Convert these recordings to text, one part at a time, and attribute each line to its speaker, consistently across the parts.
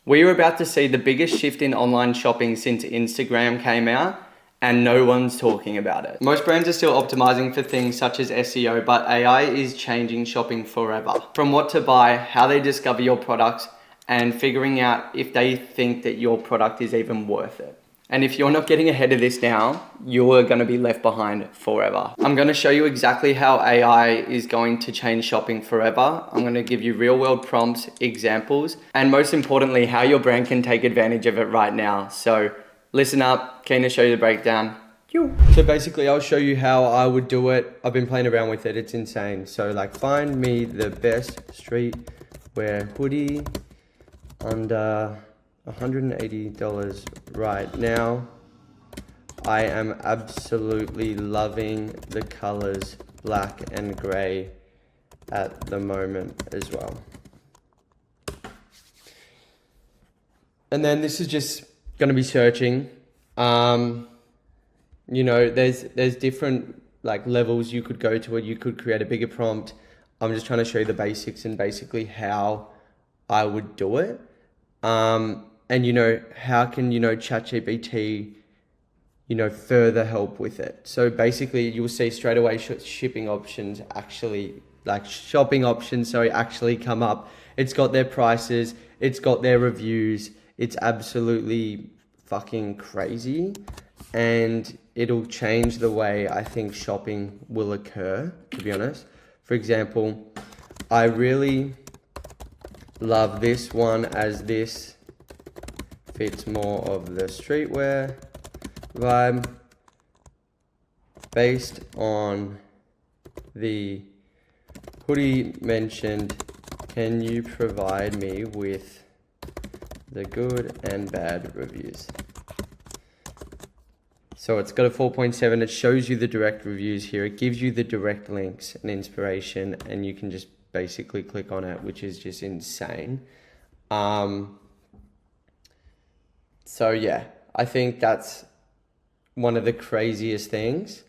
Speaker 1: We are about to see the biggest shift in online shopping since Instagram came out, and no one's talking about it. Most brands are still optimizing for things such as SEO, but AI is changing shopping forever. From what to buy, how they discover your products, and figuring out if they think that your product is even worth it. And if you're not getting ahead of this now, you're gonna be left behind forever. I'm gonna show you exactly how AI is going to change shopping forever. I'm gonna give you real world prompts, examples, and most importantly, how your brand can take advantage of it right now. So listen up, keen to show you the breakdown. So basically I'll show you how I would do it. I've been playing around with it, it's insane. So like find me the best streetwear hoodie under $180 right now. I am absolutely loving the colors black and gray at the moment as well. And then this is just going to be searching. You know, there's different like levels you could go to it. You could create a bigger prompt. I'm just trying to show you the basics and basically how I would do it. And you know, how can, you know, ChatGPT, you know, further help with it. So basically you'll see straight away shipping options actually, like shopping options, sorry, actually come up. It's got their prices, it's got their reviews. It's absolutely fucking crazy. And it'll change the way I think shopping will occur, to be honest. For example, I really love this one as this fits more of the streetwear vibe based on the hoodie mentioned. Can you provide me with the good and bad reviews? So it's got a 4.7. It shows you the direct reviews here. It gives you the direct links and inspiration, and you can just basically click on it, which is just insane. So yeah, I think that's one of the craziest things.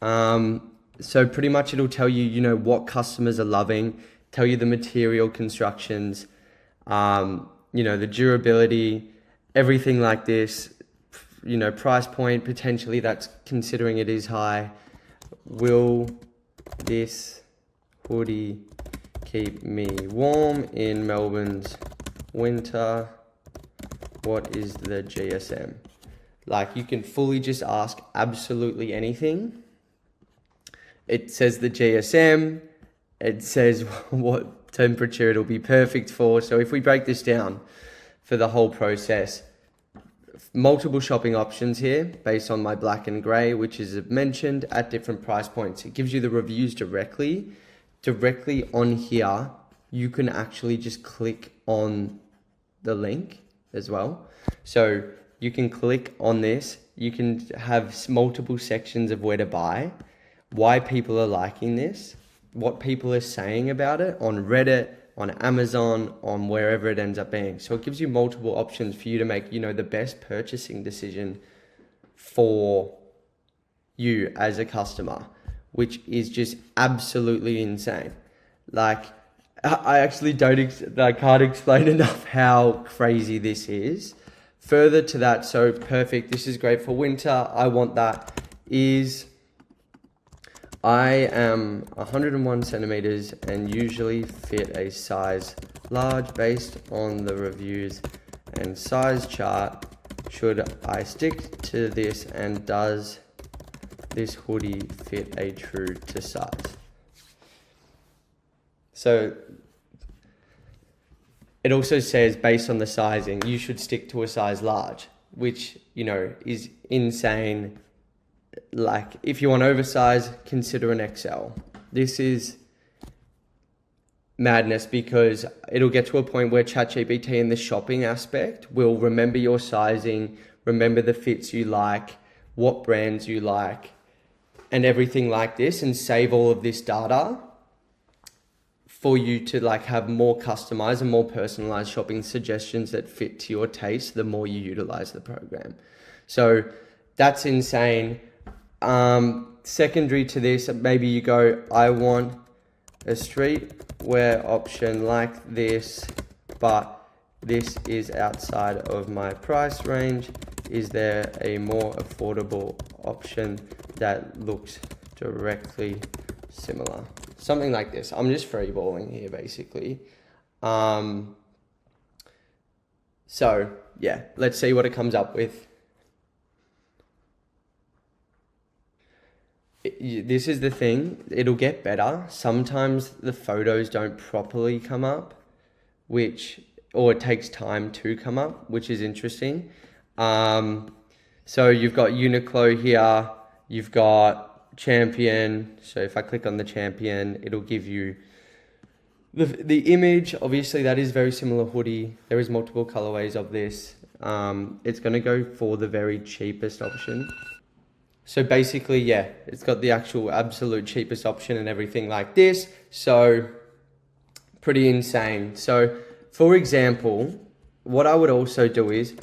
Speaker 1: So pretty much it'll tell you, you know, what customers are loving, tell you the material constructions, you know, the durability, everything like this, you know, price point, potentially that's considering it is high. Will this hoodie keep me warm in Melbourne's winter? What is the GSM? Like you can fully just ask absolutely anything. It says the GSM, it says what temperature it'll be perfect for. So if we break this down for the whole process, multiple shopping options here based on my black and gray, which is mentioned at different price points. It gives you the reviews directly on here. You can actually just click on the link as well. So you can click on this. You can have multiple sections of where to buy, why people are liking this, what people are saying about it on Reddit, on Amazon, on wherever it ends up being. So it gives you multiple options for you to make, you know, the best purchasing decision for you as a customer, which is just absolutely insane. Like I actually I can't explain enough how crazy this is. Further to that, so perfect, this is great for winter. I want that is, I am 101 centimeters and usually fit a size large based on the reviews and size chart. Should I stick to this, and does this hoodie fit a true to size? So it also says based on the sizing, you should stick to a size large, which, you know, is insane. Like if you want oversized, consider an XL. This is madness because it'll get to a point where ChatGPT in the shopping aspect will remember your sizing, remember the fits you like, what brands you like, and everything like this, and save all of this data for you to like have more customized and more personalized shopping suggestions that fit to your taste the more you utilize the program. So that's insane. Secondary to this, maybe you go, I want a streetwear option like this, but this is outside of my price range. Is there a more affordable option that looks directly similar? Something like this. I'm just freeballing here basically. So yeah, let's see what it comes up with. This is the thing, it'll get better. Sometimes the photos don't properly come up, or it takes time to come up, which is interesting. So you've got Uniqlo here, you've got Champion. So if I click on the Champion, it'll give you the image. Obviously that is very similar hoodie. There is multiple colorways of this. It's gonna go for the very cheapest option. So basically, yeah, it's got the actual absolute cheapest option and everything like this. So pretty insane. So for example, what I would also do is,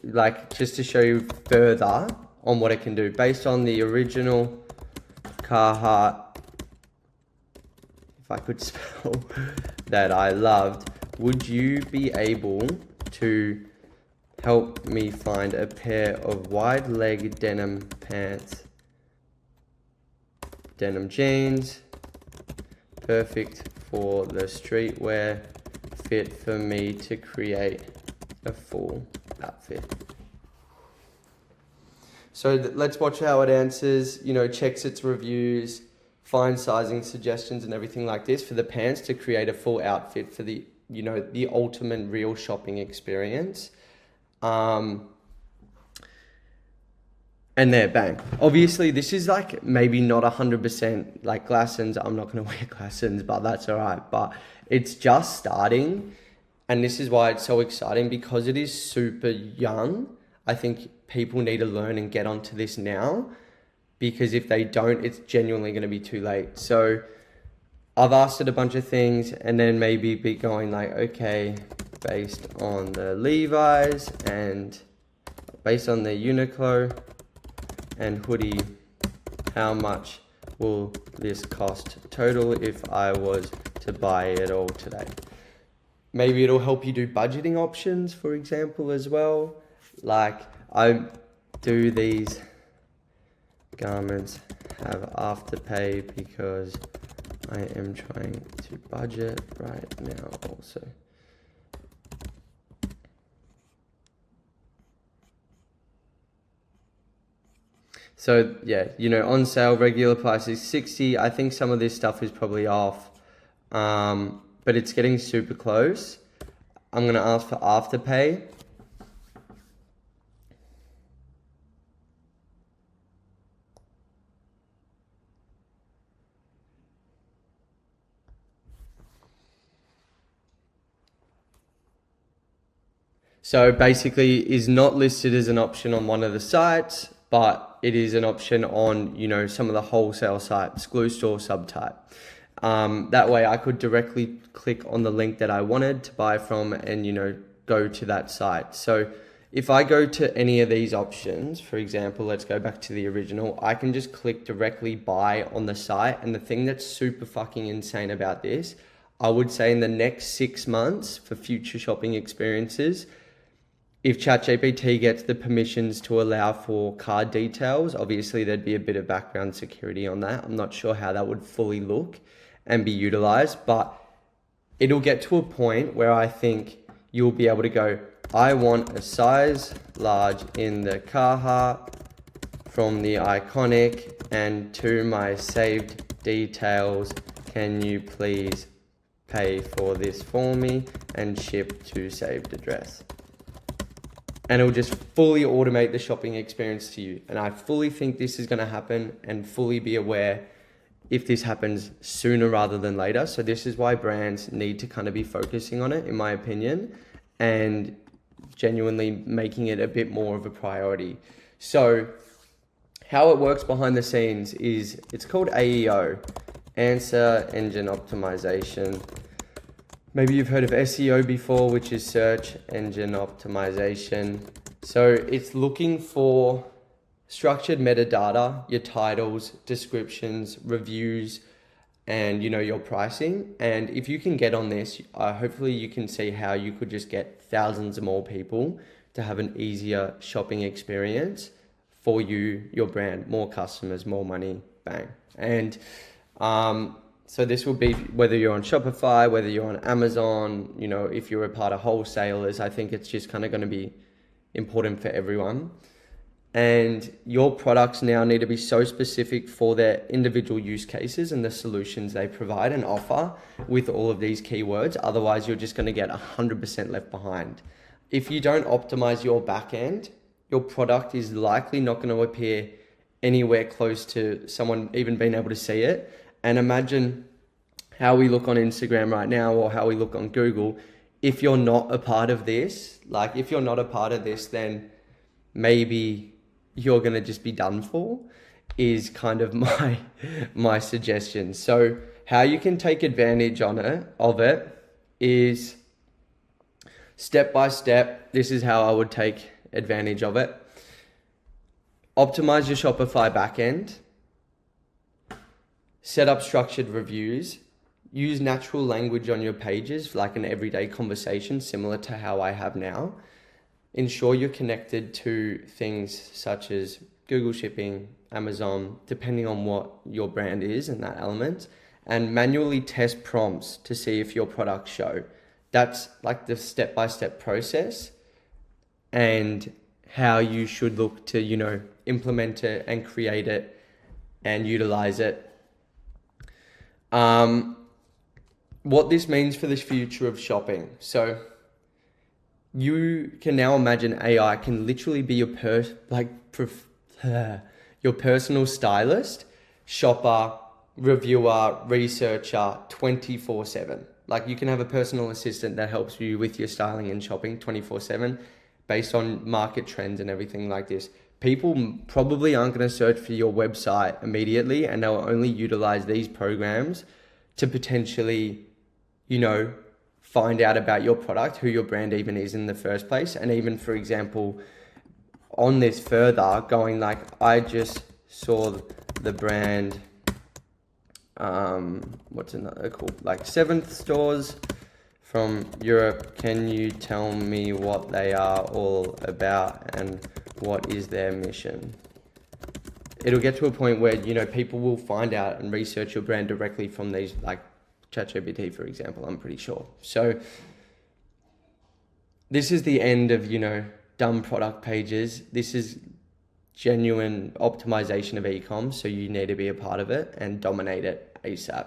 Speaker 1: like, just to show you further on what it can do, based on the original Carhartt, if I could spell, that I loved, would you be able to help me find a pair of wide leg denim pants, denim jeans, perfect for the streetwear, fit for me to create a full outfit? So let's watch how it answers, checks its reviews, finds sizing suggestions and everything like this for the pants to create a full outfit for the, the ultimate real shopping experience. And there, bang. Obviously, this is like maybe not 100% like Glassons. I'm not going to wear Glassons, but that's all right. But it's just starting. And this is why it's so exciting, because it is super young. I think people need to learn and get onto this now, because if they don't, it's genuinely going to be too late. So I've asked it a bunch of things, and then maybe be going like, okay, based on the Levi's and based on the Uniqlo and hoodie, how much will this cost total if I was to buy it all today? Maybe it'll help you do budgeting options, for example, as well. Like, I do these garments have afterpay because I am trying to budget right now also. So yeah, on sale, regular price is 60. I think some of this stuff is probably off, but it's getting super close. I'm gonna ask for afterpay. So basically is not listed as an option on one of the sites, but it is an option on, some of the wholesale sites, Glue Store subtype. That way I could directly click on the link that I wanted to buy from and, go to that site. So if I go to any of these options, for example, let's go back to the original, I can just click directly buy on the site. And the thing that's super fucking insane about this, I would say in the next 6 months for future shopping experiences, if ChatGPT gets the permissions to allow for card details, obviously there'd be a bit of background security on that. I'm not sure how that would fully look and be utilized, but it'll get to a point where I think you'll be able to go, I want a size large in the Carhartt from the iconic, and to my saved details, can you please pay for this for me and ship to saved address? And it'll just fully automate the shopping experience to you. And I fully think this is going to happen, and fully be aware if this happens sooner rather than later. So this is why brands need to kind of be focusing on it, in my opinion, and genuinely making it a bit more of a priority. So how it works behind the scenes is, it's called AEO, Answer Engine Optimization. Maybe you've heard of SEO before, which is search engine optimization. So it's looking for structured metadata, your titles, descriptions, reviews, and your pricing. And if you can get on this, hopefully you can see how you could just get thousands of more people to have an easier shopping experience for you, your brand, more customers, more money, bang. And so this will be whether you're on Shopify, whether you're on Amazon, if you're a part of wholesalers. I think it's just kind of going to be important for everyone. And your products now need to be so specific for their individual use cases and the solutions they provide and offer with all of these keywords. Otherwise, you're just going to get 100% left behind. If you don't optimize your back end, your product is likely not going to appear anywhere close to someone even being able to see it. And imagine how we look on Instagram right now, or how we look on Google. If you're not a part of this, then maybe you're going to just be done for, is kind of my suggestion. So how you can take advantage of it is step by step. This is how I would take advantage of it. Optimize your Shopify backend. Set up structured reviews. Use natural language on your pages, like an everyday conversation, similar to how I have now. Ensure you're connected to things such as Google Shipping, Amazon, depending on what your brand is and that element. And manually test prompts to see if your products show. That's like the step-by-step process and how you should look to, implement it and create it and utilize it. What this means for the future of shopping. So you can now imagine AI can literally be your personal stylist, shopper, reviewer, researcher, 24/7. Like, you can have a personal assistant that helps you with your styling and shopping 24/7 based on market trends and everything like this. People probably aren't going to search for your website immediately, and they'll only utilize these programs to potentially, find out about your product, who your brand even is in the first place. And even, for example, on this further, going like, I just saw the brand, what's another cool, like 7th stores from Europe. Can you tell me what they are all about and what is their mission? It'll get to a point where, people will find out and research your brand directly from these, like ChatGPT, for example, I'm pretty sure. So this is the end of, dumb product pages. This is genuine optimization of e-com. So you need to be a part of it and dominate it ASAP.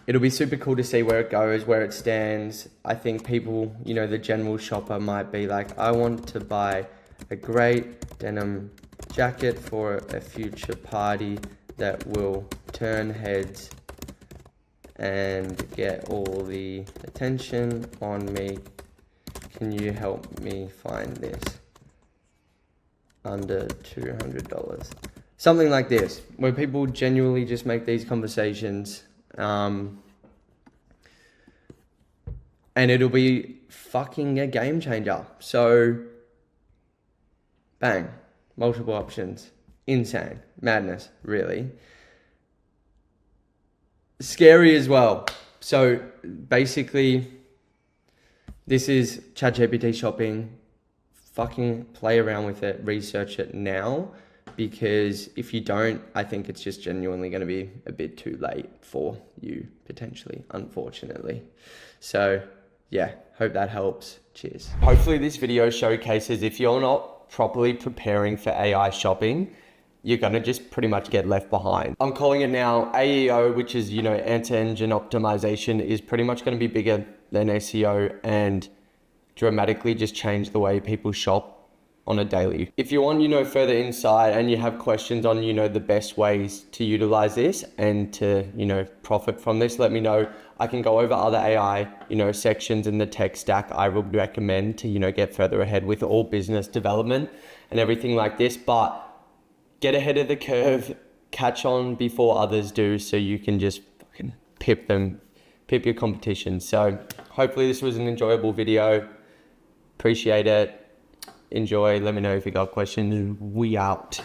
Speaker 1: It'll be super cool to see where it goes, where it stands. I think people, the general shopper might be like, I want to buy a great denim jacket for a future party that will turn heads and get all the attention on me. Can you help me find this? Under $200. Something like this, where people genuinely just make these conversations. And it'll be fucking a game changer. So, bang, multiple options. Insane. Madness, really. Scary as well. So basically, this is ChatGPT shopping. Fucking play around with it, research it now, because if you don't, I think it's just genuinely going to be a bit too late for you, potentially, unfortunately. So yeah, hope that helps. Cheers. Hopefully this video showcases if you're not properly preparing for AI shopping, you're going to just pretty much get left behind. I'm calling it now. AEO, which is, answer engine optimization, is pretty much going to be bigger than SEO and dramatically just change the way people shop on a daily. If you want, further insight and you have questions on, the best ways to utilize this and to, profit from this, let me know. I can go over other AI, sections in the tech stack I would recommend to, get further ahead with all business development and everything like this. But get ahead of the curve, catch on before others do, so you can just fucking pip your competition. So hopefully this was an enjoyable video. Appreciate it. Enjoy. Let me know if you got questions. We out.